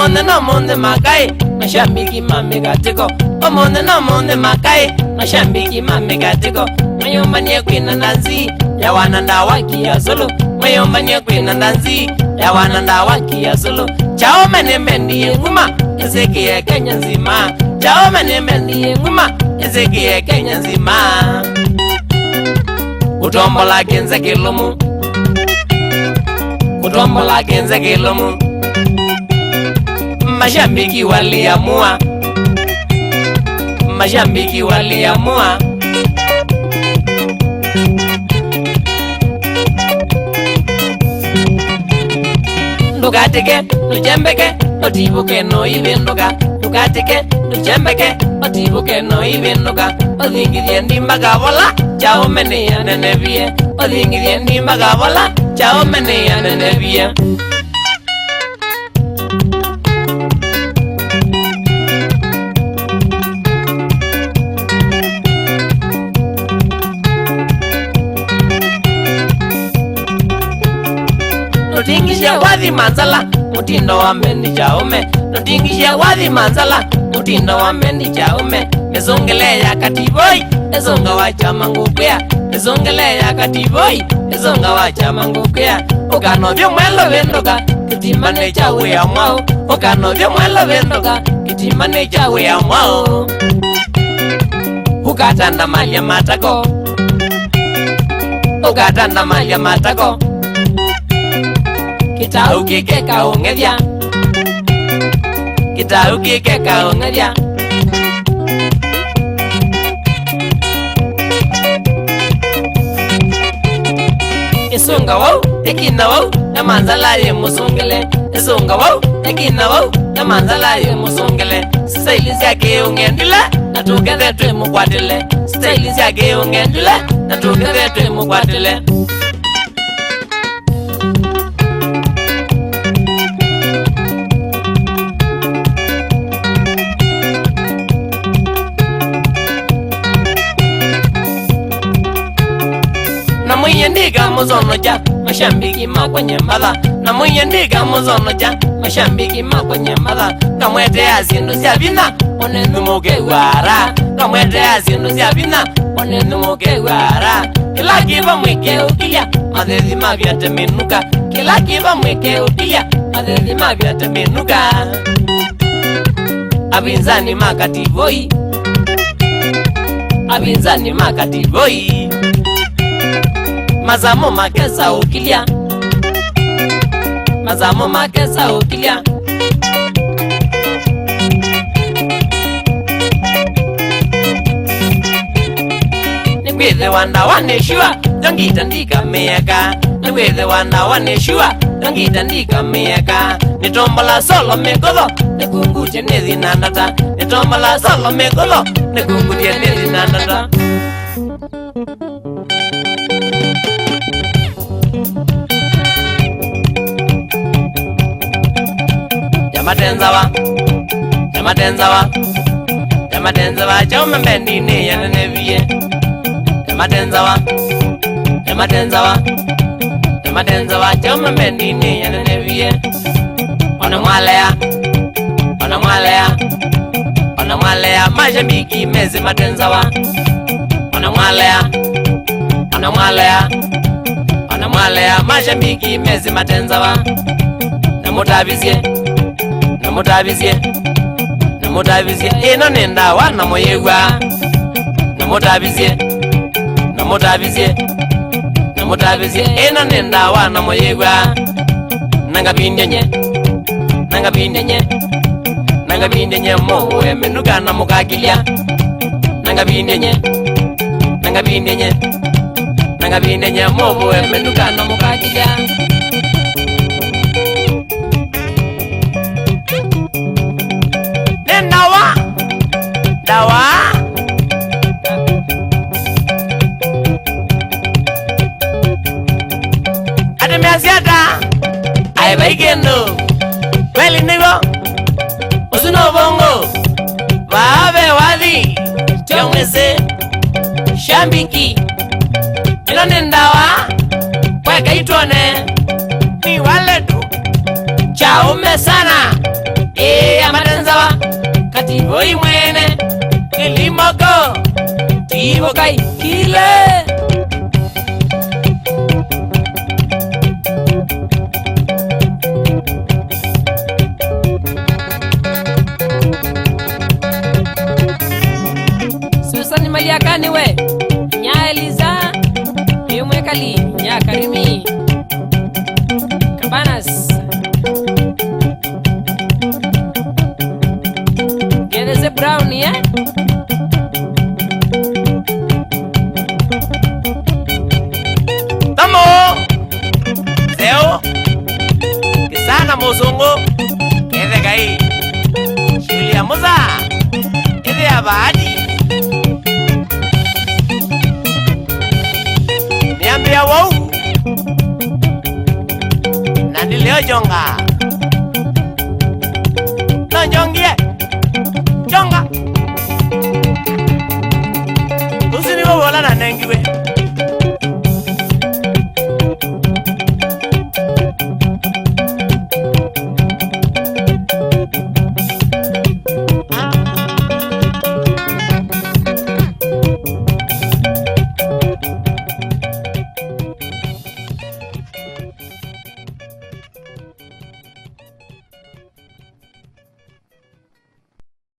Omonde makai mashambiki mamegatiko. Omonde makai mashambiki mamegatiko. Mayomba nye kwina nanzi ya wananda waki ya solo. Mayomba nye kwina nanzi ya wananda waki ya solo. Chao menemendi nguma ezeki Kenya nzima. Chao menemendi nguma ezeki Kenya nzima. Kutombola genze kilomu. Kutombola genze kilomu. Mashambiki waliamua. Mashambiki waliamua. Ndugatike, nujembeke, otibuke no ibinduka. Ndugatike, nujembeke, otibuke no ibinduka. Odingidie ndimba gabola, chao mene ya nenebie. Odingidie ndimba gabola, chao mene ya nenebie. Nutingisha wadhi manzala, mutindo wa mbendi chaume. Nutingisha wadhi manzala, mutindo wa mbendi chaume. Ezongele ya katiboi, ezonga wacha mangupea. Ezongele ya katiboi, ezonga wacha mangupea. Okano vyo mwelo vendoka, kitimane chawe ya mwao. Okano vyo mwelo vendoka, kitimane chawe ya mwao. Ukatanda malia matako. Ukatanda malia matako. Kita ukike kaongevya. Kita ukike kaongevya. Isunga wau, ekina wau, na manzala ye musungele. Isunga wau, ekina wau, na manzala ye musungele. Stylist yake ungendile, na tukethe twe mukwatile. Stylist yake ungendile, na tukethe twe mukwatile. Ndiga muzonoja mashambiki makwenye mala. Na mwenye ndiga muzonoja mashambiki makwenye mala. Kamwete azindu syabina onendu mukewara. Kamwete azindu syabina onendu mukewara. Kila kiba mwike ukilia mathethi mavyate minuka. Kila kiba mwike ukilia mathethi mavyate minuka. Abinzani makativoi. Abinzani makativoi. Mazamo makesa ukilia. Mazamo makesa ukilia. Nigwithe wanda waneshua Dongita ndika meka. Nigwithe wanda waneshua Dongita ndika meka. Nitombola solo mekodo Nekungutye nethi nandata. Nitombola solo mekodo Nekungutye nethi nandata. Matenzawa, Matenzawa, Matenzawa, chaume mbendi ne ya nenevie. Matenzawa, Matenzawa, Matenzawa, chaume mbendi ne ya nenevie. Onamwalea, onamwalea, onamwalea, mashambiki mezi Matenzawa. Onamwalea, onamwalea, onamwalea, mashambiki mezi Matenzawa. Namutabizie. Namutabizie, namutabizie, ino nenda wana moyegwa. Namutabizie, namutabizie, namutabizie, ino nenda wana moyegwa. Nangabindenye, nangabindenye, nangabindenye mowe menuka na mukakilia. Nangabindenye, nangabindenye, nangabindenye mowe menuka na mukakilia. Dawa Ademiasiata Aibaigendo Kweli nigo Usuno bongo Babe wadi Chongese Shambiki Ilo nendawa Kweka itone Ni wale tu Chaume sana Tivo kai kile. Susan Maliakani we. Nya Eliza. Yumwe kali. Nya Karimi. Cabanas. Gedeze Brown ya. Tamo. Zeo. Kisana Mozongo. Gede gai. Julia Moza. Gede Abadi. Niambia wau. Nandi leo jonga. Nonjongie. Jonga. Usini wala na nengiwe.